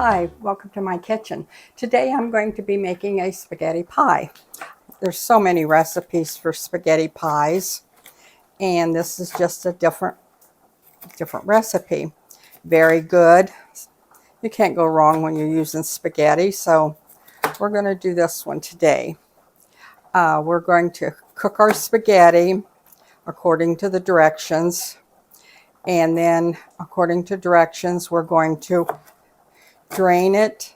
Hi, welcome to my kitchen. Today I'm going to be making a spaghetti pie. There's so many recipes for spaghetti pies, and this is just a different recipe. Very good. You can't go wrong when you're using spaghetti, so we're going to do this one today. We're going to cook our spaghetti according to the directions, and then according to directions we're going to drain it.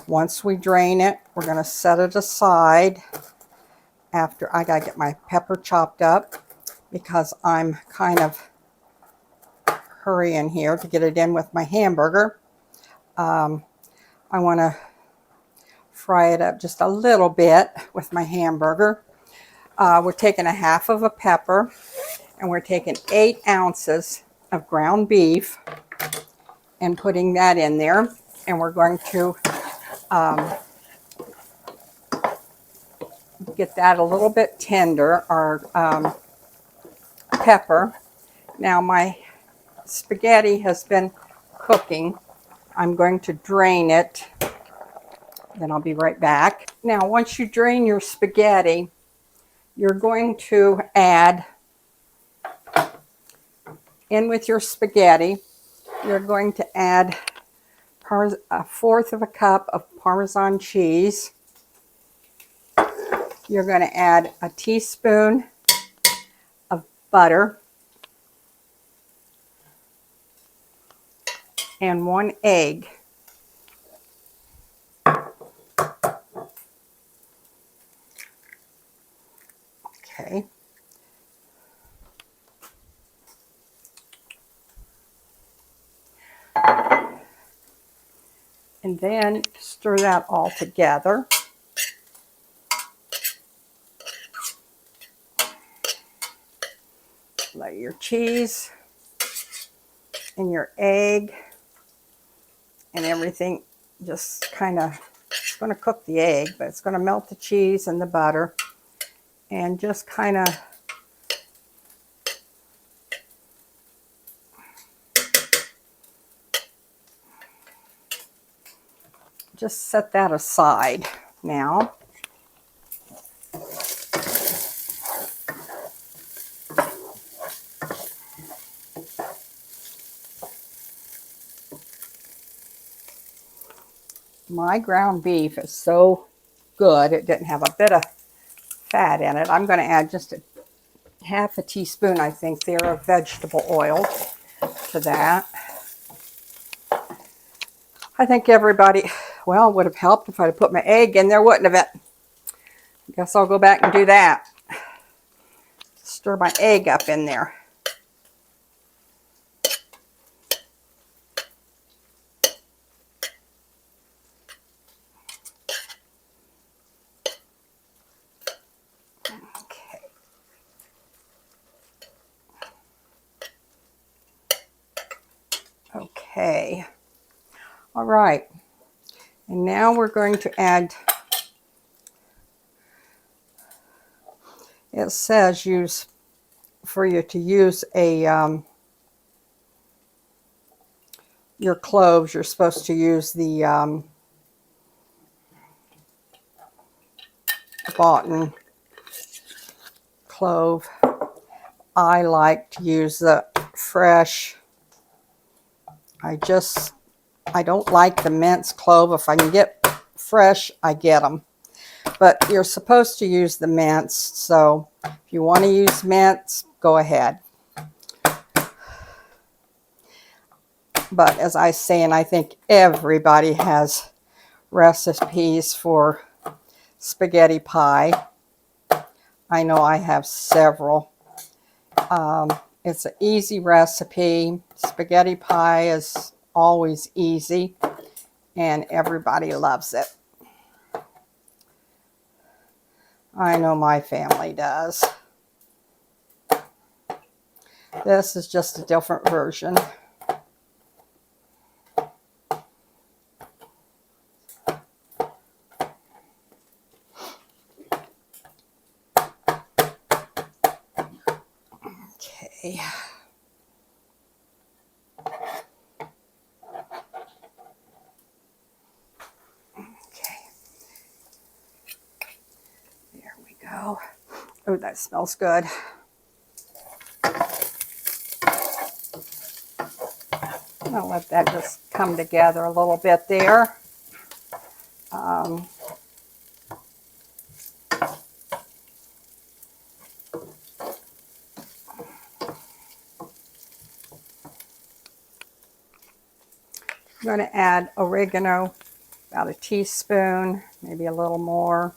Once we drain it, we're going to set it aside. After I got to get my pepper chopped up because I'm kind of hurrying here to get it in with my hamburger. I want to fry it up just a little bit with my hamburger. We're taking a half of a pepper, and we're taking 8 ounces of ground beef and putting that in there, and we're going to get that a little bit tender, our pepper. Now my spaghetti has been cooking. I'm going to drain it, then I'll be right back. Now once you drain your spaghetti, you're going to add in with your spaghetti, you're going to add a fourth of a cup of Parmesan cheese. You're going to add a teaspoon of butter and 1 egg. Okay. And then stir that all together. Let your cheese and your egg and everything just kind of, it's going to cook the egg, but it's going to melt the cheese and the butter, and just kind of just set that aside now. My ground beef is so good, it didn't have a bit of fat in it. I'm going to add just half a teaspoon, I think, there of vegetable oil to that. I think everybody, well, it would have helped if I'd have put my egg in there, wouldn't have it? Guess I'll go back and do that. Stir my egg up in there. Okay. All right. And now we're going to add, it says use, for you to use a, your cloves, you're supposed to use the boughten clove. I like to use the fresh. I don't like the minced clove. If I can get fresh, I get them. But you're supposed to use the minced, so if you want to use minced, go ahead. But as I say, and I think everybody has recipes for spaghetti pie. I know I have several. It's an easy recipe. Spaghetti pie is always easy, and everybody loves it. I know my family does. This is just a different version. Okay. go. Oh, that smells good. I'll let that just come together a little bit there. I'm going to add oregano, about a teaspoon, maybe a little more.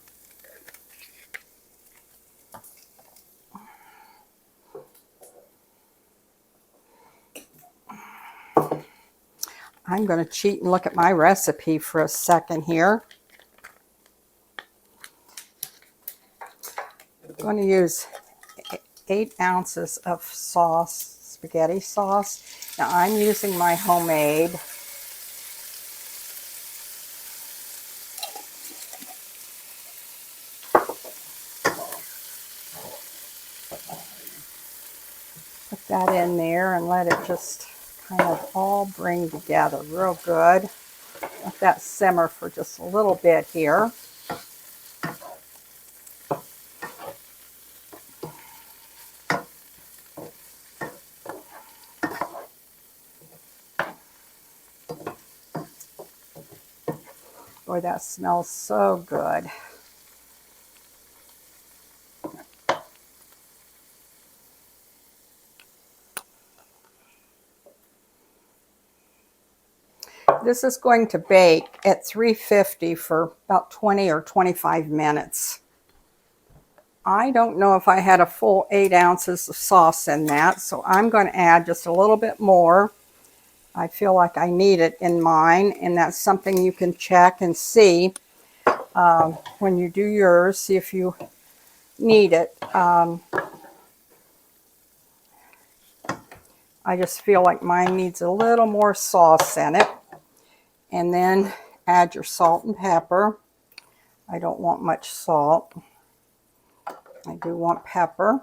I'm going to cheat and look at my recipe for a second here. I'm going to use 8 ounces of sauce, spaghetti sauce. Now I'm using my homemade. Put that in there and let it just kind of all bring together real good. Let that simmer for just a little bit here. Boy, that smells so good. This is going to bake at 350 for about 20 or 25 minutes. I don't know if I had a full 8 ounces of sauce in that, so I'm going to add just a little bit more. I feel like I need it in mine, and that's something you can check and see when you do yours, see if you need it. I just feel like mine needs a little more sauce in it. And then add your salt and pepper. I don't want much salt. I do want pepper.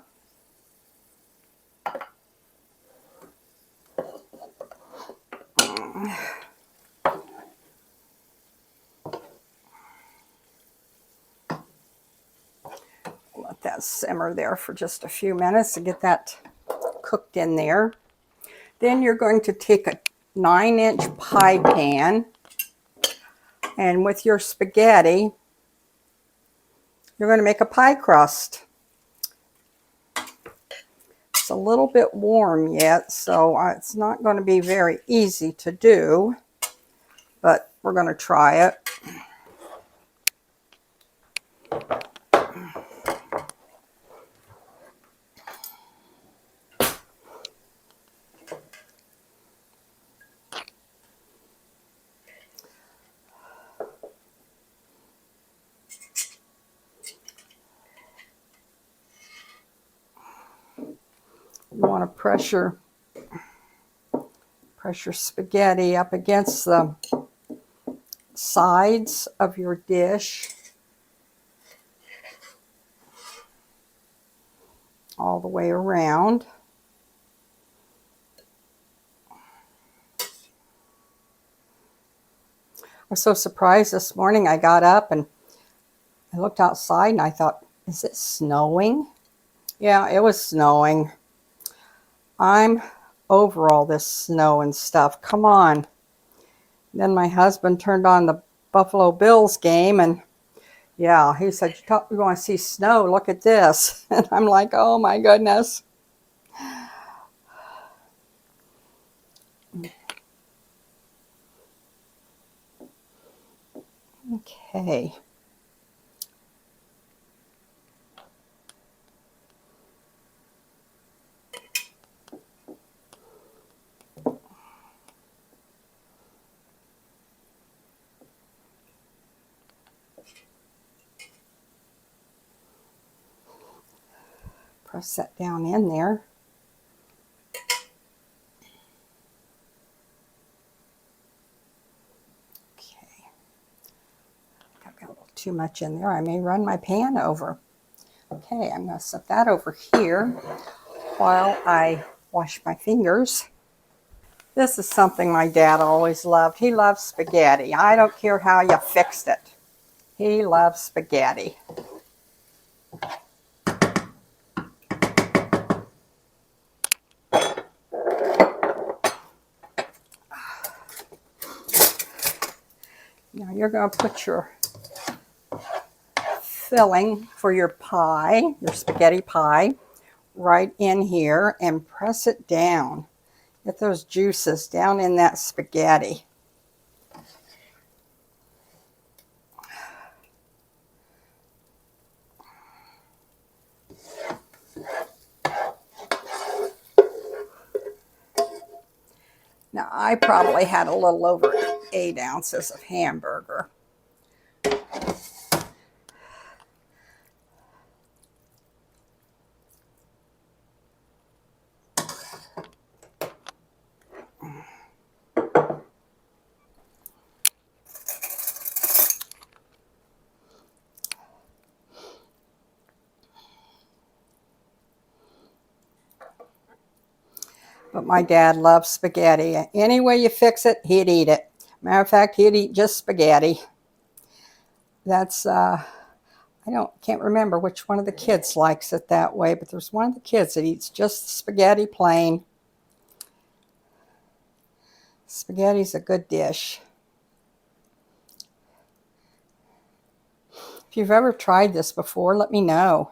Let that simmer there for just a few minutes to get that cooked in there. Then you're going to take a 9-inch pie pan, and with your spaghetti, you're going to make a pie crust. It's a little bit warm yet, so it's not going to be very easy to do, but we're going to try it. You want to pressure spaghetti up against the sides of your dish all the way around. I was so surprised this morning. I got up and I looked outside and I thought, is it snowing? Yeah, it was snowing. I'm over all this snow and stuff. Come on. Then my husband turned on the Buffalo Bills game, and yeah, he said, you want to see snow? Look at this. And I'm like, oh my goodness. Okay. Press that down in there. Okay. I've got a little too much in there. I may run my pan over. Okay, I'm going to set that over here while I wash my fingers. This is something my dad always loved. He loves spaghetti. I don't care how you fixed it. He loves spaghetti. Now you're going to put your filling for your pie, your spaghetti pie, right in here and press it down. Get those juices down in that spaghetti. Now I probably had a little over 8 ounces of hamburger. But my dad loves spaghetti. Any way you fix it, he'd eat it. Matter of fact, he'd eat just spaghetti. That's, can't remember which one of the kids likes it that way, but there's one of the kids that eats just spaghetti plain. Spaghetti's a good dish. If you've ever tried this before, let me know.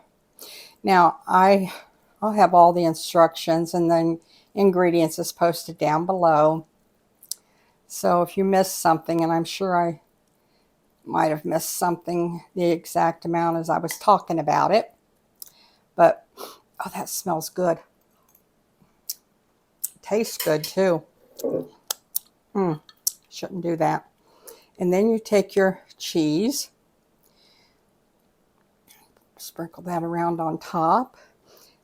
Now, I'll have all the instructions and then ingredients is posted down below. So if you missed something, and I'm sure I might have missed something the exact amount as I was talking about it, but oh, that smells good. Tastes good too. Shouldn't do that. And then you take your cheese, sprinkle that around on top.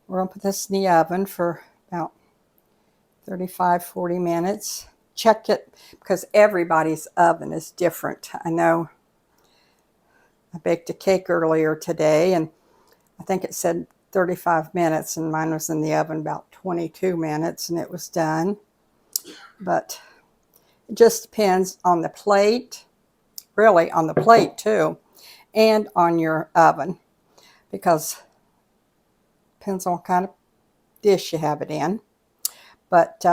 We're going to put this in the oven for about 35-40 minutes. Check it because everybody's oven is different. I know I baked a cake earlier today and I think it said 35 minutes and mine was in the oven about 22 minutes and it was done. But it just depends on the plate, really on the plate too, and on your oven because it depends on what kind of dish you have it in. But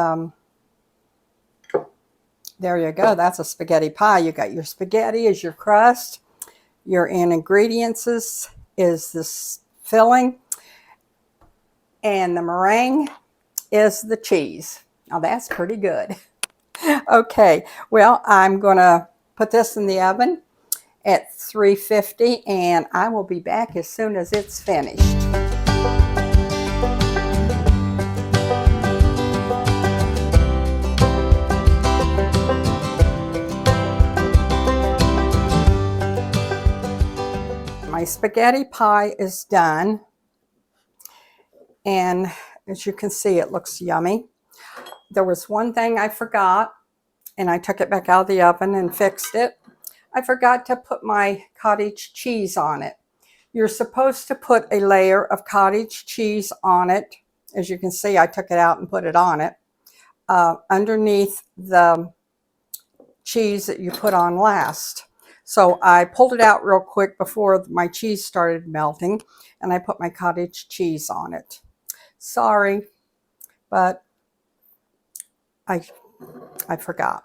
there you go. That's a spaghetti pie. You got your spaghetti as your crust. Your ingredients is this filling. And the meringue is the cheese. Now that's pretty good. Okay, well, I'm going to put this in the oven at 350 and I will be back as soon as it's finished. My spaghetti pie is done, and as you can see, it looks yummy. There was one thing I forgot, and I took it back out of the oven and fixed it. I forgot to put my cottage cheese on it. You're supposed to put a layer of cottage cheese on it. As you can see, I took it out and put it on it, underneath the cheese that you put on last. So I pulled it out real quick before my cheese started melting, and I put my cottage cheese on it. Sorry, but I forgot.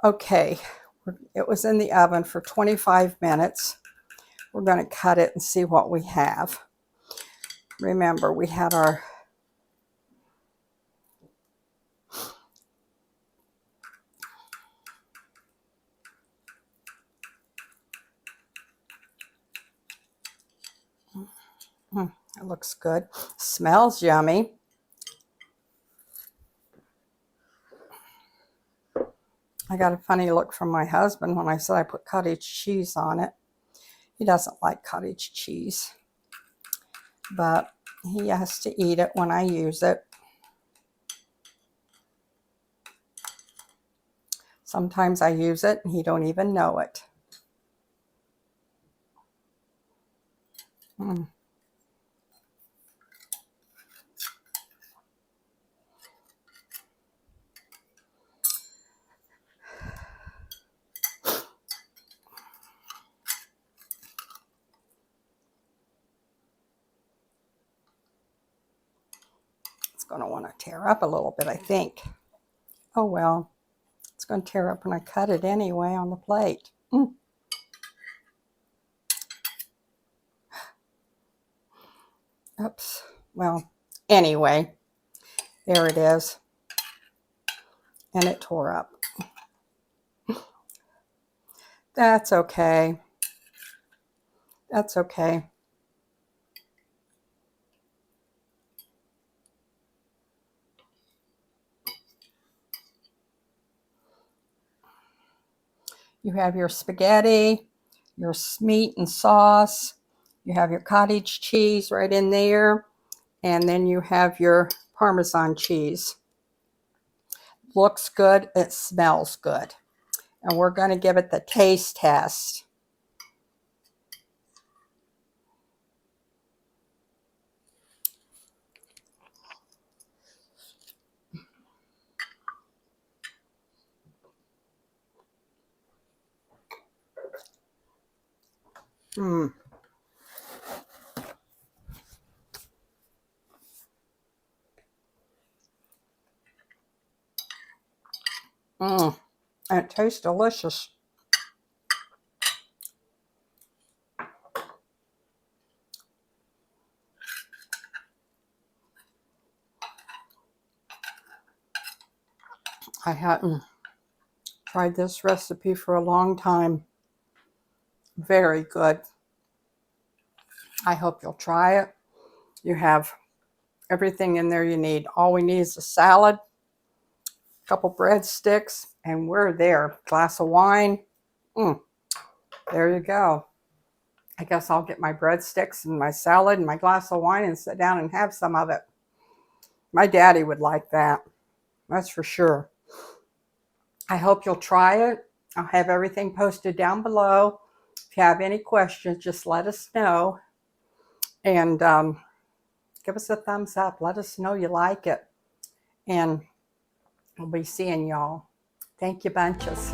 Okay, it was in the oven for 25 minutes. We're going to cut it and see what we have. Remember, we had our it looks good. Smells yummy. I got a funny look from my husband when I said I put cottage cheese on it. He doesn't like cottage cheese, but he has to eat it when I use it. Sometimes I use it and he don't even know it. It's going to want to tear up a little bit, I think. Oh well, it's going to tear up when I cut it anyway on the plate. Oops. Well, anyway, there it is. And it tore up. That's okay. That's okay. You have your spaghetti, your meat and sauce. You have your cottage cheese right in there. And then you have your Parmesan cheese. Looks good. It smells good. And we're going to give it the taste test. Mmm. Mmm. And it tastes delicious. I hadn't tried this recipe for a long time. Very good. I hope you'll try it. You have everything in there you need. All we need is a salad, a couple breadsticks, and we're there. Glass of wine. There you go. I guess I'll get my breadsticks and my salad and my glass of wine and sit down and have some of it. My daddy would like that. That's for sure. I hope you'll try it. I'll have everything posted down below. If you have any questions, just let us know. And give us a thumbs up. Let us know you like it. And we'll be seeing y'all. Thank you bunches.